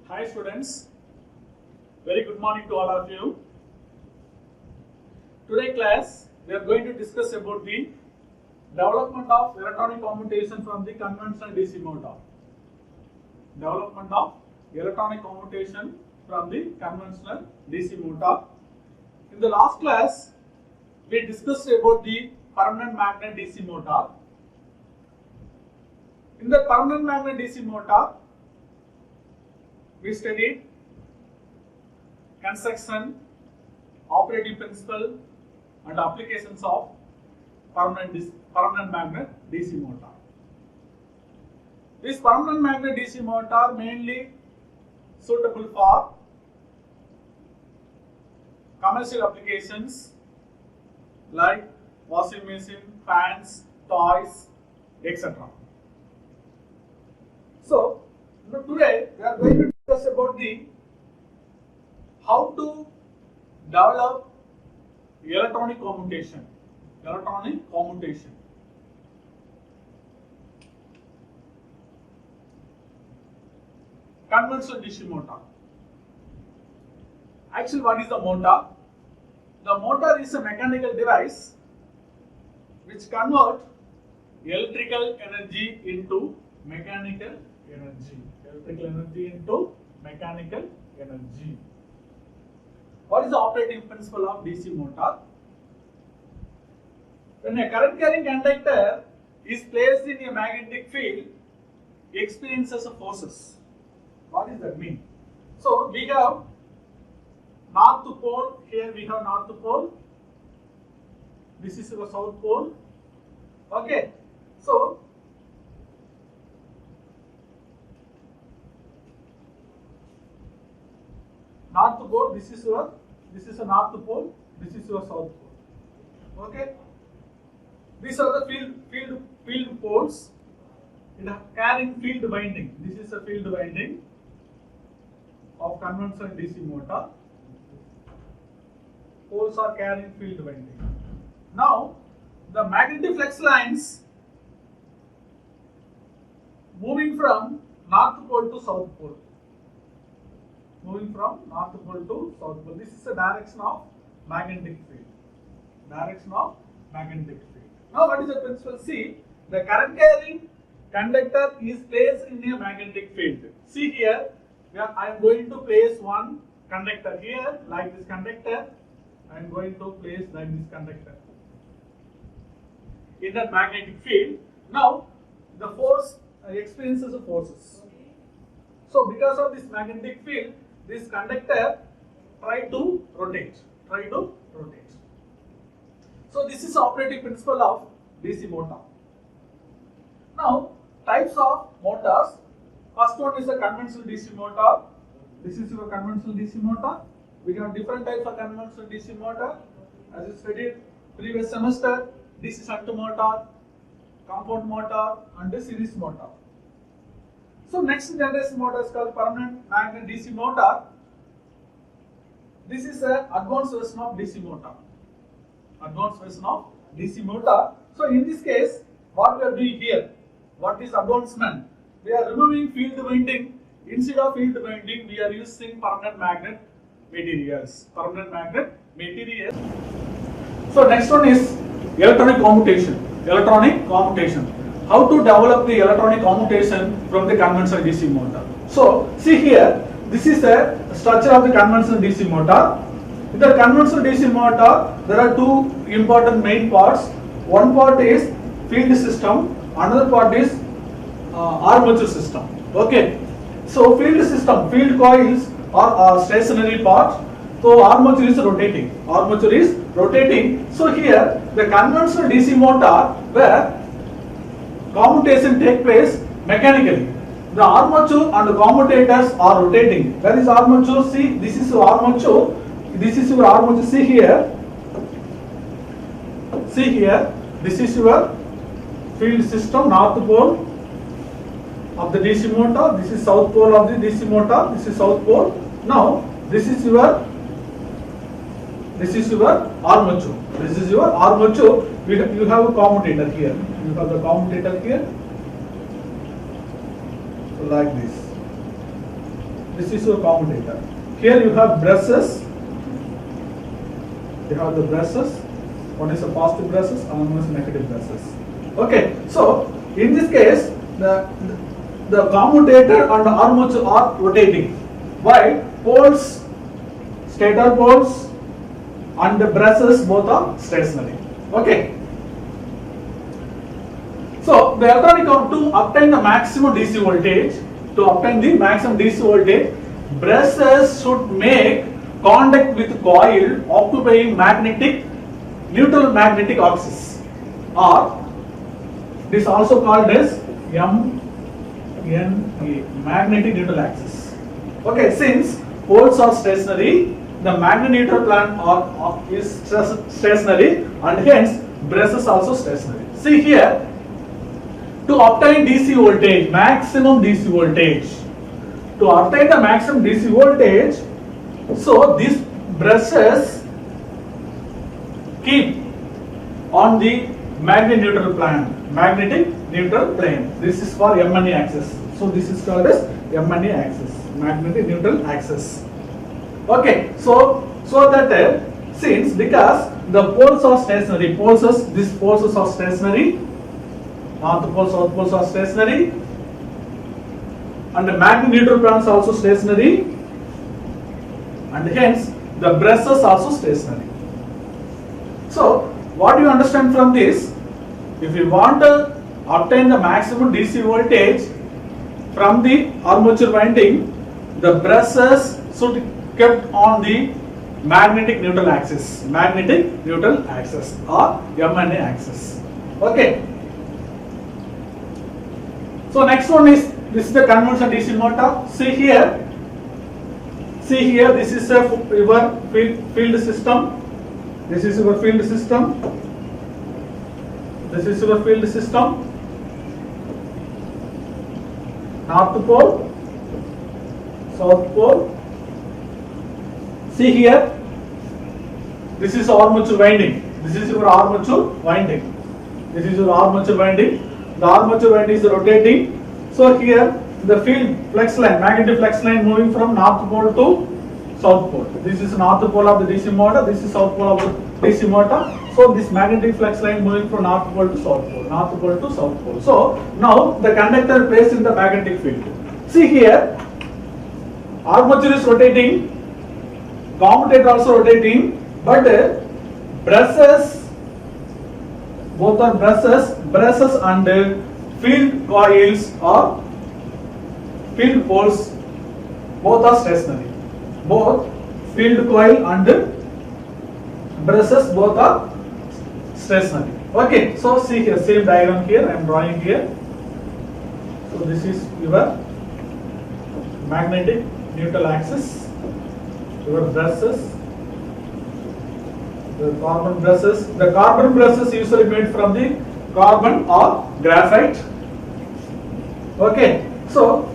Hi students, very good morning to all of you. Today class, we are going to discuss about the development of electronic commutation from the conventional DC motor. Development of electronic commutation from the conventional DC motor. In the last class, we discussed about the permanent magnet DC motor. In the permanent magnet DC motor, we studied construction, operating principle and applications of permanent magnet DC motor. This permanent magnet DC motor mainly suitable for commercial applications like washing machine, fans, toys, etc. So today we are going to discuss about the how to develop electronic commutation. Conventional DC motor. Actually, what is the motor? The motor is a mechanical device which converts electrical energy into mechanical energy. What is the operating principle of DC motor? When a current carrying conductor is placed in a magnetic field, it experiences forces. What does that mean? So we have north pole, here we have north pole, this is the south pole. Okay, so north pole, this is a north pole, this is your south pole. Okay, these are the field poles. It are carrying field winding. This is a field winding of conventional DC motor. Poles are carrying field winding. Now the magnetic flux lines moving from north pole to south pole. This is the direction of magnetic field. Now what is the principle? See, the current carrying conductor is placed in a magnetic field. See here, I am going to place one conductor here, like this conductor. I am going to place like this conductor in that magnetic field. Now the force experiences the forces. So because of this magnetic field, this conductor try to rotate. So this is the operating principle of DC motor. Now types of motors. First one is a conventional DC motor. This is your conventional DC motor. We have different types of conventional DC motor. As you studied previous semester, DC shunt motor, compound motor and the series motor. So next generation motor is called permanent magnet DC motor. This is an advanced version of DC motor. So in this case, what we are doing here, what is advancement? We are removing field winding. Instead of field winding, we are using permanent magnet materials. So next one is electronic commutation. How to develop the electronic commutation from the conventional DC motor. So see here, this is a structure of the conventional DC motor. In the conventional DC motor, there are two important main parts. One part is field system, another part is armature system. Okay, so field coils are stationary part. So armature is rotating. So here the conventional DC motor where commutation take place mechanically. The armature and the commutators are rotating. Where is armature? See, this is your armature. See here. This is your field system, north pole of the DC motor. This is south pole of the DC motor. This is south pole. Now this is your armature. You have a commutator here. like this. This is your commutator. Here you have brushes. You have the brushes. One is a positive brushes and one is negative brushes. Okay. So in this case, the commutator and the armature are rotating, while poles, stator poles and the brushes both are stationary. Okay. So the electronic to obtain the maximum DC voltage, brushes should make contact with coil occupying neutral magnetic axis, or it is also called as MNA, magnetic neutral axis. Okay, since poles are stationary, the magnet neutral plane is stationary, and hence brushes also stationary. See here, to obtain DC voltage, maximum DC voltage, to obtain the maximum DC voltage, so these brushes keep on the magnetic neutral plane. This is for MNA axis. So this is called as MNA axis, magnetic neutral axis. Okay, so that because the poles are stationary, these poles are stationary, north pole, south poles are stationary, and the magnetic neutral planes are also stationary, and hence the brushes also stationary. So what do you understand from this? If you want to obtain the maximum DC voltage from the armature winding, the brushes should be kept on the magnetic neutral axis or MNA axis. Okay. So next one is, this is the conventional DC motor. See here, this is your field system. This is your field system. North pole, south pole. See here, this is armature winding. This is your armature winding. The armature winding is rotating. So here the field flex line, magnetic flex line moving from north pole to south pole. This is north pole of the DC motor. This is south pole of the DC motor. So this magnetic flux line moving from north pole to south pole. So now the conductor placed in the magnetic field. See here, armature is rotating, commutator also rotating, but brushes, both are brushes and field coils or field poles both are stationary. Both field coil and brushes both are stationary. Okay, so see here, same diagram here I am drawing here. So this is your magnetic neutral axis, your brushes, the carbon brushes. The carbon brushes usually made from the carbon or graphite. Okay, so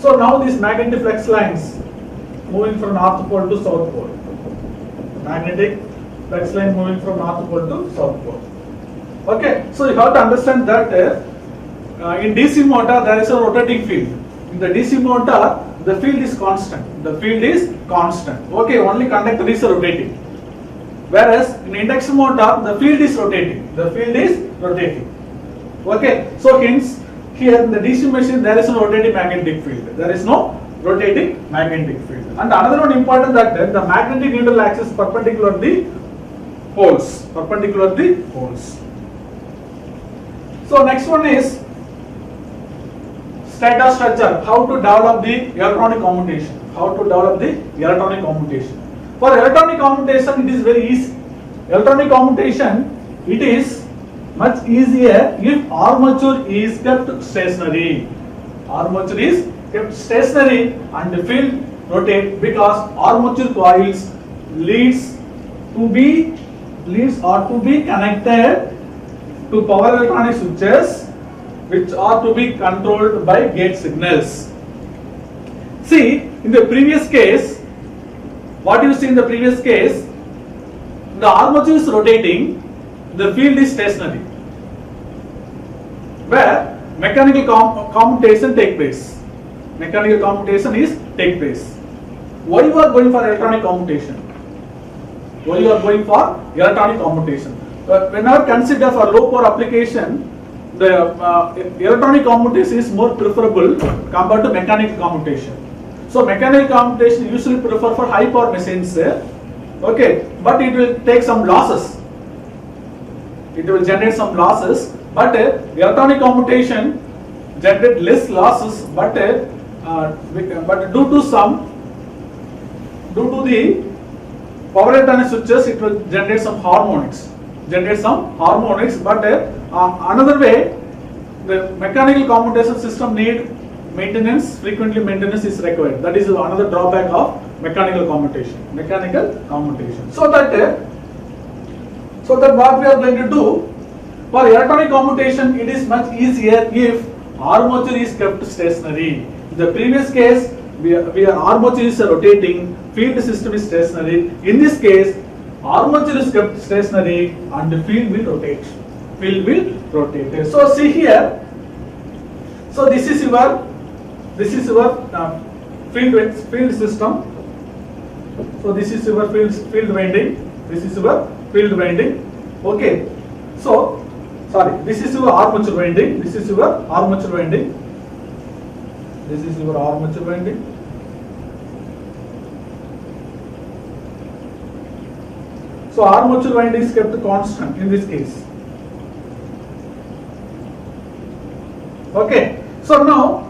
now these magnetic flux lines moving from north pole to south pole. Magnetic flux line moving from north pole to south pole. Okay, so you have to understand that in DC motor there is a rotating field. In the DC motor the field is constant. Okay, only conductor is rotating. Whereas in induction motor the field is rotating. Okay, so hence here in the DC machine there is no rotating magnetic field. And another one important that the magnetic neutral axis perpendicular to the poles. So next one is stator structure. How to develop the electronic commutation? For electronic commutation it is very easy. Electronic commutation it is much easier if armature is kept stationary. And the field rotate because armature coils leads are to be connected to power electronic switches which are to be controlled by gate signals. See in the previous case, what you see in the previous case, the armature is rotating, the field is stationary. Where mechanical commutation take place. Mechanical commutation is take place. Why you are going for electronic commutation? Why you are going for electronic commutation? Whenever consider for low power application, the electronic commutation is more preferable compared to mechanical commutation. So mechanical commutation usually prefer for high power machines, okay, but it will take some losses. It will generate some losses, but electronic commutation generate less losses, but due to the power electronic switches, it will generate some harmonics. But another way, the mechanical commutation system need maintenance, frequently maintenance is required. That is another drawback of mechanical commutation. So that what we are going to do, for electronic commutation, it is much easier if armature is kept stationary. In the previous case, armature is rotating, field system is stationary. In this case, armature is kept stationary and the field will rotate. So see here. So this is your field system. So this is your field winding. Okay. So sorry, this is your armature winding. So armature winding is kept constant in this case. Okay. So now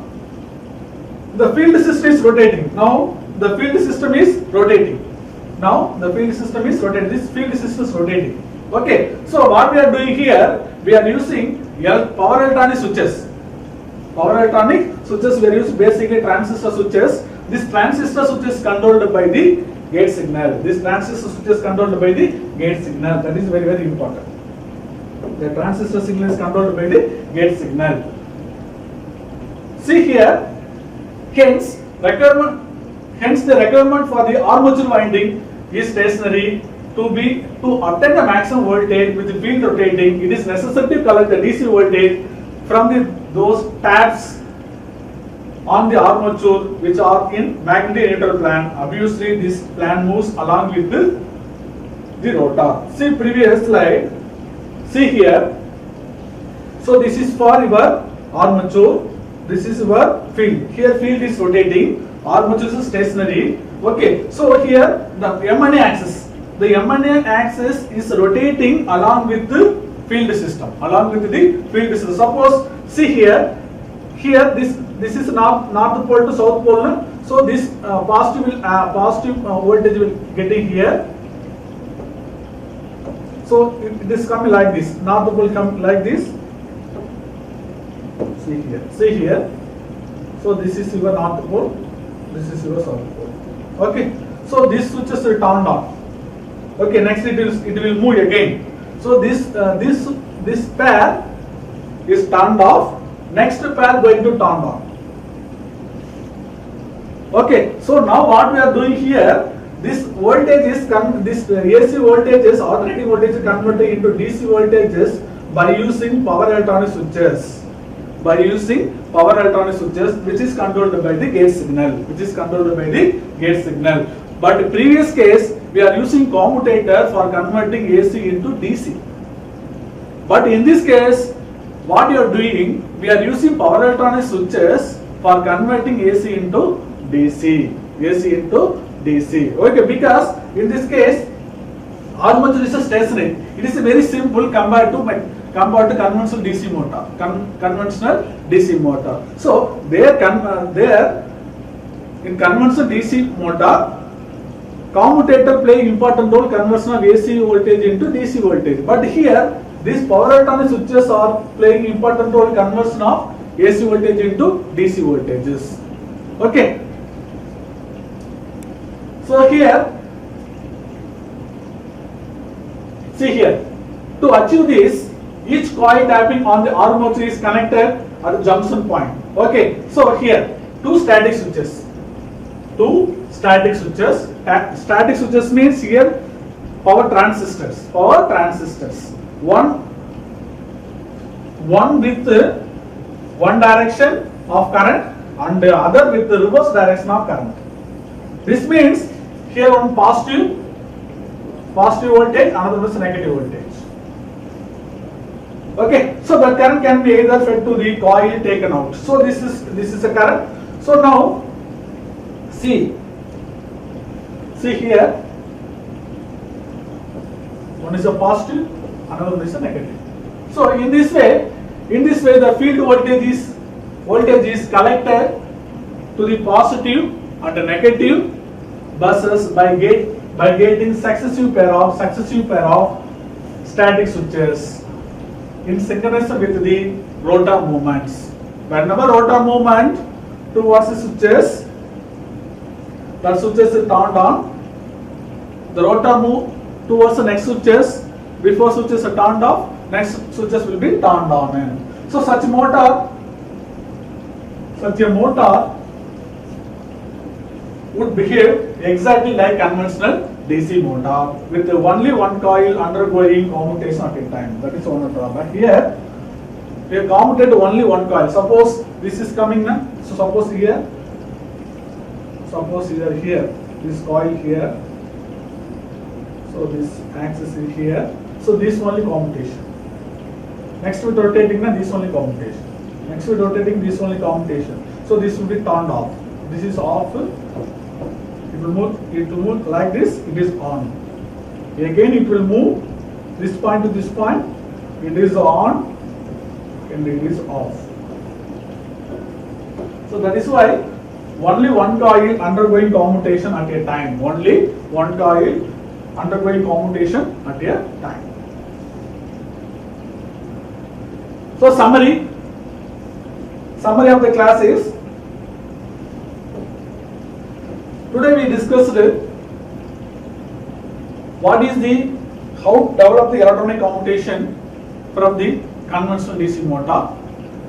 the field system is rotating. This field system is rotating. Okay. So what we are doing here, we are using power electronic switches. We are using basically transistor switches. This transistor switch is controlled by the gate signal. That is very, very important. The transistor signal is controlled by the gate signal. See here, hence the requirement for the armature winding is stationary. To obtain the maximum voltage with the field rotating, it is necessary to collect the DC voltage from those tabs on the armature which are in magnetic neutral plane. Obviously, this plane moves along with the rotor. See previous slide. See here. So this is for your armature. This is your field. Here field is rotating. Armature is stationary. Okay. So here the M&A axis. The M&A axis is rotating along with the field system. Suppose see here this is north pole to south pole. So this positive voltage will getting here. So this coming like this. North pole come like this. See here. So this is your north pole. This is your south pole. Okay. So this switches will turn on. Okay. Next it will move again. So this pair is turned off. Next pair going to turn on. Okay. So now what we are doing here, this voltage is this AC voltages, alternating voltage is converted into DC voltages by using power electronic switches. Which is controlled by the gate signal. But in previous case, we are using commutator for converting AC into DC. But in this case, what you are doing, we are using power electronic switches for converting AC into DC. Okay, because in this case, armature is stationary. It is very simple compared to conventional DC motor. So there in conventional DC motor, commutator play important role conversion of AC voltage into DC voltage. But here these power electronic switches are playing important role conversion of AC voltage into DC voltages. Okay. So here, see here, to achieve this, each coil tapping on the armature is connected at the junction point. Okay. So here, two static switches. Static switches means here power transistors. One with one direction of current and the other with the reverse direction of current. This means here one positive voltage, another one is negative voltage. Okay, so the current can be either fed to the coil taken out. So this is a current. So now see here, one is a positive, another one is a negative. So in this way the field voltage is collected to the positive and the negative buses by getting successive pair of static switches in synchronization with the rotor movements. Whenever rotor movement towards the switches, that switches is turned on. The rotor move towards the next switches. Before switches are turned off, next switches will be turned on. So such a motor would behave exactly like conventional DC motor with only one coil undergoing commutation at a time. That is one drawback. Here we have commutated only one coil. Suppose this is coming now. So suppose here this coil here. So this axis is here. So this only commutation. Next with rotating now, this only commutation. Next with rotating, this only commutation. So this will be turned off. This is off. It will move like this. It is on. Again it will move this point to this point. It is on and it is off. So that is why only one coil undergoing commutation at a time. Only one coil undergoing commutation at a time. So summary of the class is, today we discussed how develop the electronic commutation from the conventional DC motor.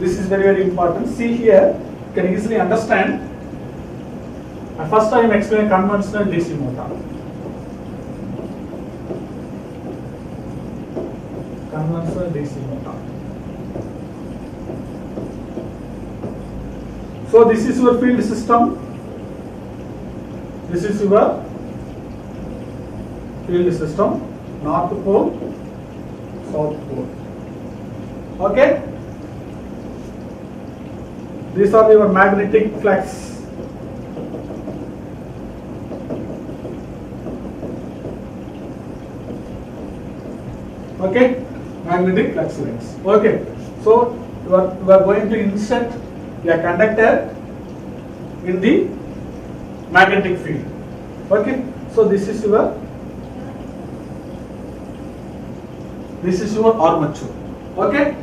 This is very, very important. See here, you can easily understand. First I am explaining conventional DC motor. Conventional DC motor. So this is your field system. This is your field system. North pole, south pole. Okay. These are your magnetic flux. Okay, magnetic flux lines. Okay, so we are going to insert a conductor in the magnetic field. Okay, so this is your armature. Okay,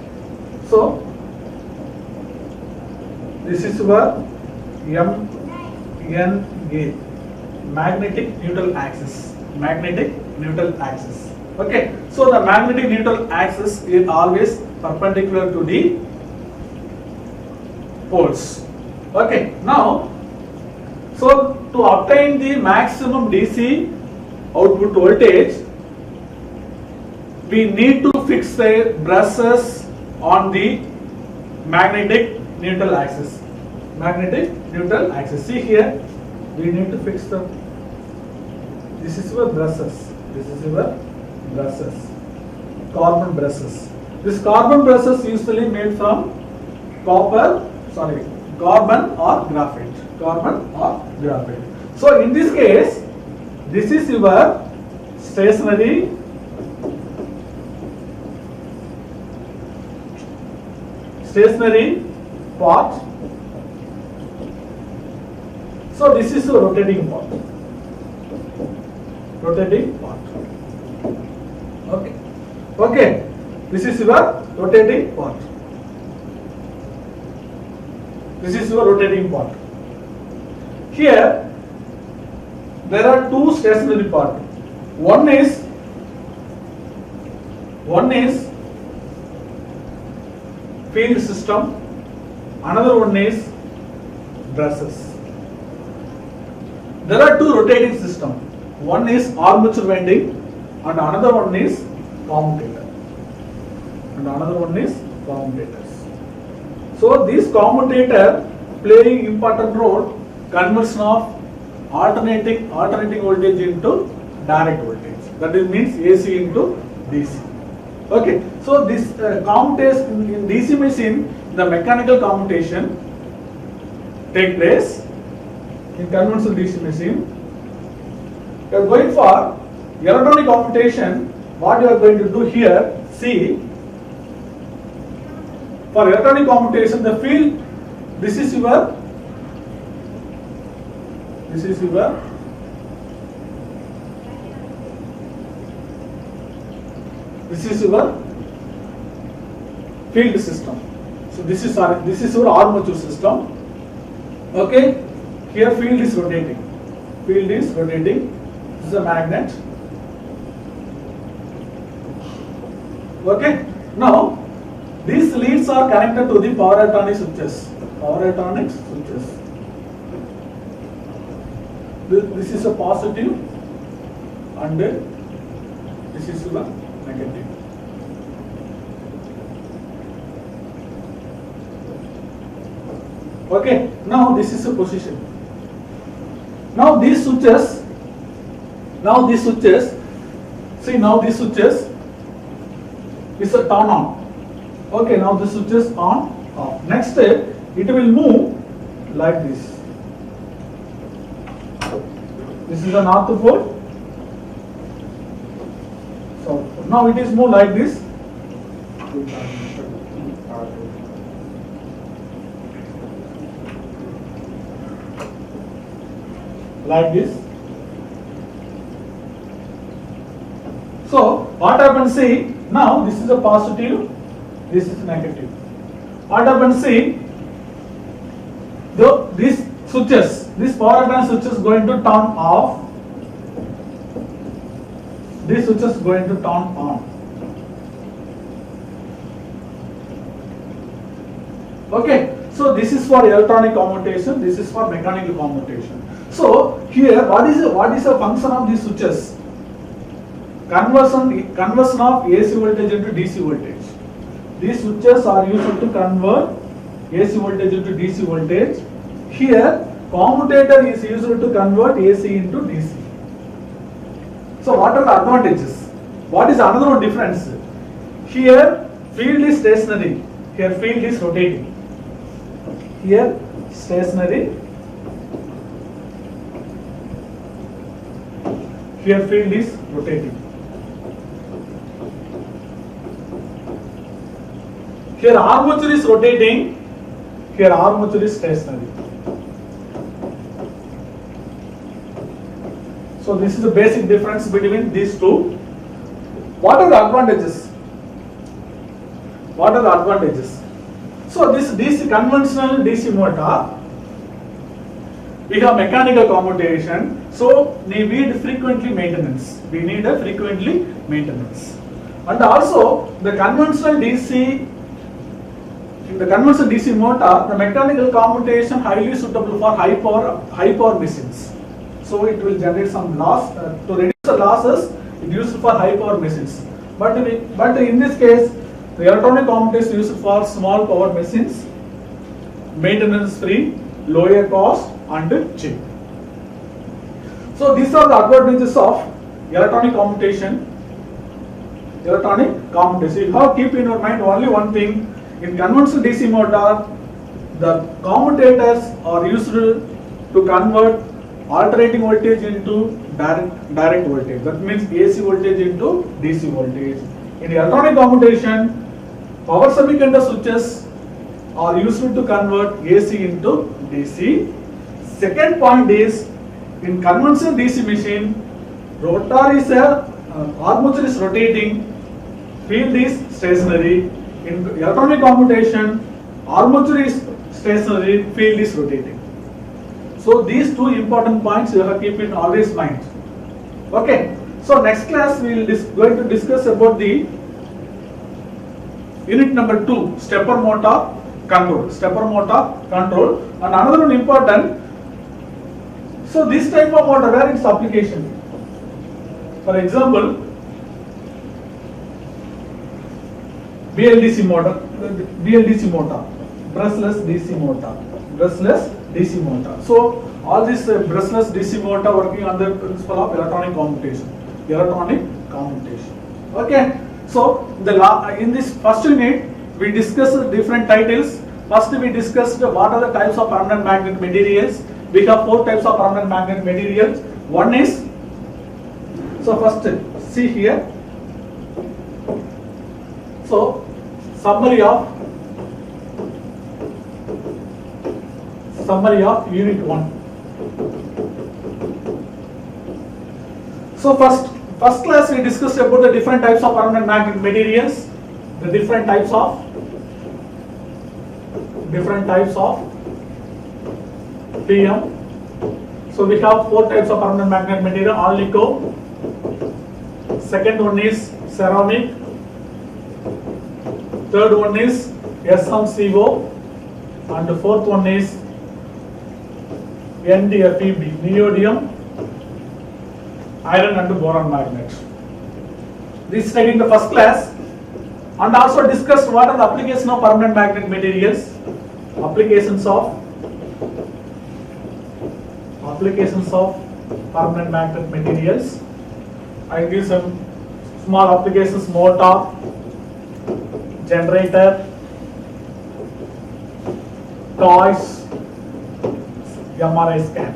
so this is your MNA, magnetic neutral axis. Okay, so the magnetic neutral axis is always perpendicular to the poles. Okay, now, so to obtain the maximum DC output voltage, we need to fix the brushes on the magnetic neutral axis. See here, we need to fix the. This is your brushes. Carbon brushes. This carbon brushes usually made from carbon or graphite. So in this case, this is your stationary part. So this is your rotating part. Okay. This is your rotating part. Here there are two stationary parts. One is field system, another one is brushes. There are two rotating systems. One is armature winding and another one is commutator. So So this commutator playing important role, conversion of alternating voltage into direct voltage. That is means AC into DC. Okay. So this commutation in DC machine, the mechanical commutation take place in conventional DC machine. You are going for electronic commutation. What you are going to do here? See, for electronic commutation, the field. This is your field system. So this is your armature system. Okay, here field is rotating. This is a magnet. Okay, now these leads are connected to the power electronic switches. This is a positive and this is a negative. Okay, now this is a position. Now these switches, see now these switches is a turn on. Okay, now this switch is on, off. Next step, it will move like this. This is a north pole. So now it is moved like this. Like this. So what happens? See, now this is a positive, this is negative. What happens? See, these switches, this power electronic switch is going to turn off. This switch is going to turn on. Okay, so this is for electronic commutation. This is for mechanical commutation. So here, what is the function of these switches? Conversion of AC voltage into DC voltage. These switches are used to convert AC voltage into DC voltage. Here, commutator is used to convert AC into DC. So what are the advantages? What is another one difference? Here, field is stationary. Here, field is rotating. Here, stationary. Here, field is rotating. Here armature is rotating, here armature is stationary. So this is the basic difference between these two. What are the advantages? So this DC conventional DC motor, we have mechanical commutation, so we need frequently maintenance. And also the conventional DC. In the conventional DC motor, the mechanical commutation highly suitable for high power machines. So it will generate some loss. To reduce the losses, it is used for high power machines. But in this case, the electronic commutation is used for small power machines, maintenance free, lower cost and cheap. So these are the advantages of electronic commutation. You have to keep in your mind only one thing. In conventional DC motor, the commutators are used to convert alternating voltage into direct voltage. That means AC voltage into DC voltage. In electronic commutation, power semiconductor switches are used to convert AC into DC. Second point is, in conventional DC machine, rotor is armature is rotating, field is stationary. In electronic commutation, armature is stationary, field is rotating. So these two important points you have to keep in always mind. Okay. So next class we will going to discuss about the unit number 2, stepper motor control. And another one important. So this type of motor, where its application? For example, BLDC motor. brushless DC motor. Brushless DC motor. So all this brushless DC motor working on the principle of electronic commutation. Electronic commutation. Okay. So in this first unit we discussed different titles. First we discussed what are the types of permanent magnet materials. We have 4 types of permanent magnet materials. One is, so first see here. So summary of unit 1. So first class we discussed about the different types of permanent magnet materials, the different types of PM. So we have 4 types of permanent magnet material, alnico. Second one is ceramic. Third one is SMCO, and the fourth one is NdFeB, neodymium, iron and boron magnet. This study in the first class, and also discussed what are the applications of permanent magnet materials, applications of permanent magnet materials. I give some small applications: motor, generator, toys, MRI scan.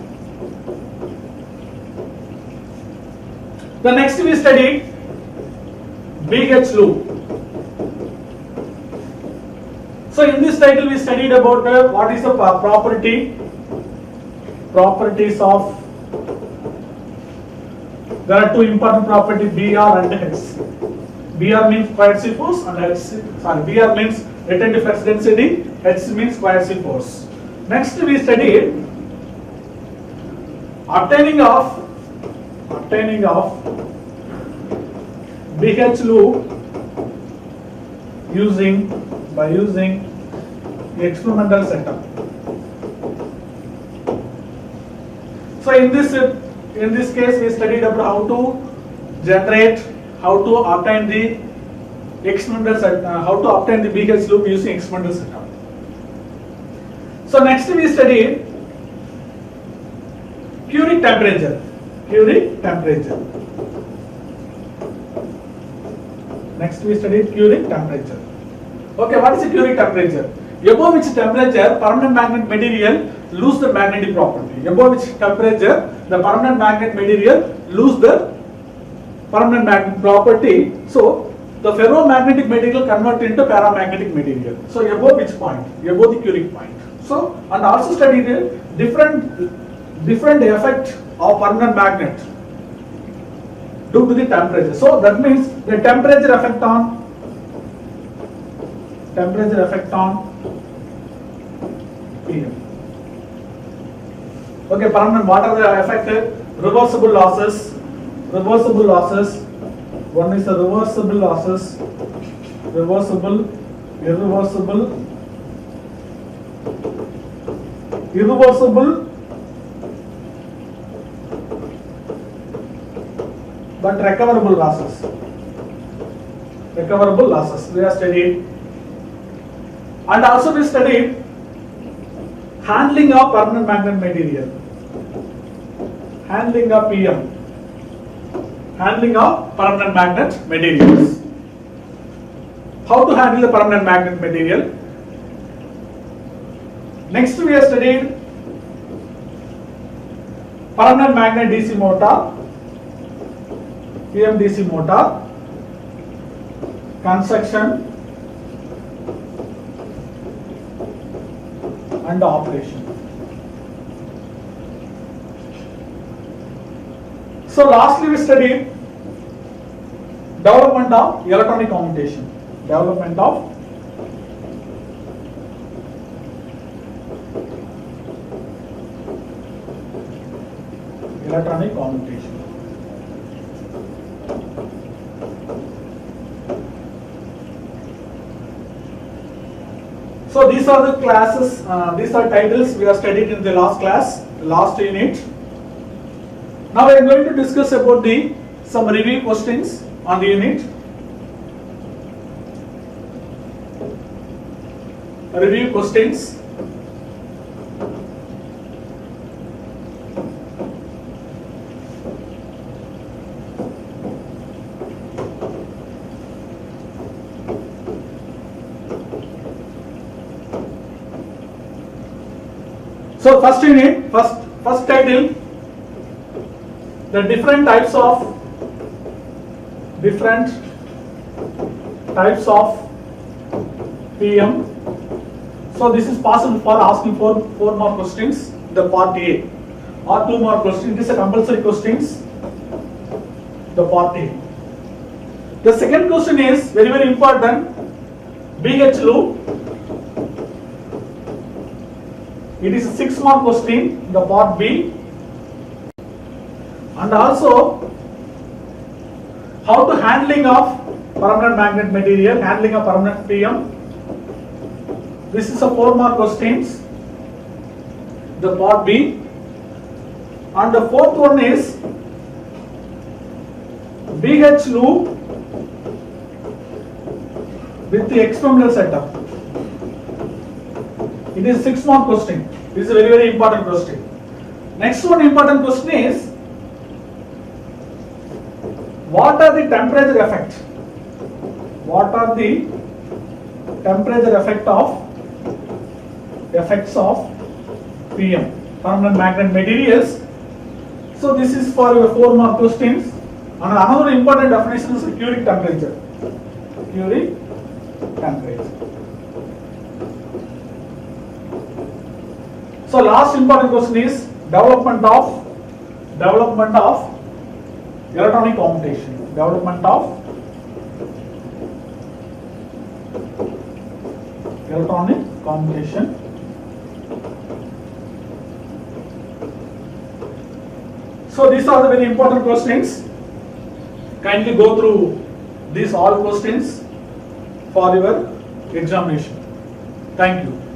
The next we studied BH loop. So in this title we studied about what is the properties of. There are 2 important properties, BR and H. BR means coercive force and BR means retentive flux density, H means coercive force. Next we studied obtaining of BH loop by using experimental setup. So in this case we studied about how to generate, how to obtain the BH loop using experimental setup. So next we studied Curie temperature. Next we studied Curie temperature. Okay, what is the Curie temperature? Above which temperature permanent magnet material lose the magnetic property. Above which temperature the permanent magnet material lose the permanent magnet property. So the ferromagnetic material convert into paramagnetic material. So above which point? Above the Curie point. So and also studied different effect of permanent magnet due to the temperature. So that means the temperature effect on PM. Okay, permanent, what are the affected? Reversible losses. One is the reversible losses, irreversible, but recoverable losses we have studied. And also we studied handling of permanent magnet material, handling of PM, handling of permanent magnet materials. How to handle the permanent magnet material? Next we have studied permanent magnet DC motor, PMDC motor, construction and operation. So lastly we studied development of electronic commutation. Electronic commutation. So these are the classes, these are titles we have studied in the last class, last unit. Now we are going to discuss about some review questions on the unit. review questions. So first unit, first title, the different types of PM. So this is possible for asking for 4 more questions, the part A, or 2 more questions. This is a compulsory questions, the part A. The second question is very very important, BH loop. It is a 6 mark question, the part B, and also how to handling of permanent magnet material, handling of permanent PM. This is a 4 mark questions, the part B, and the fourth one is BH loop with the experimental setup. It is 6 mark question. This is a very very important question. Next one important question is, what are the temperature effect? What are the temperature effects of PM, permanent magnet materials? So this is for your 4 mark questions. And another important definition is Curie temperature. Curie temperature. So last important question is development of electronic commutation. Development of electronic commutation. So these are the very important questions. Kindly go through these all questions for your examination. Thank you.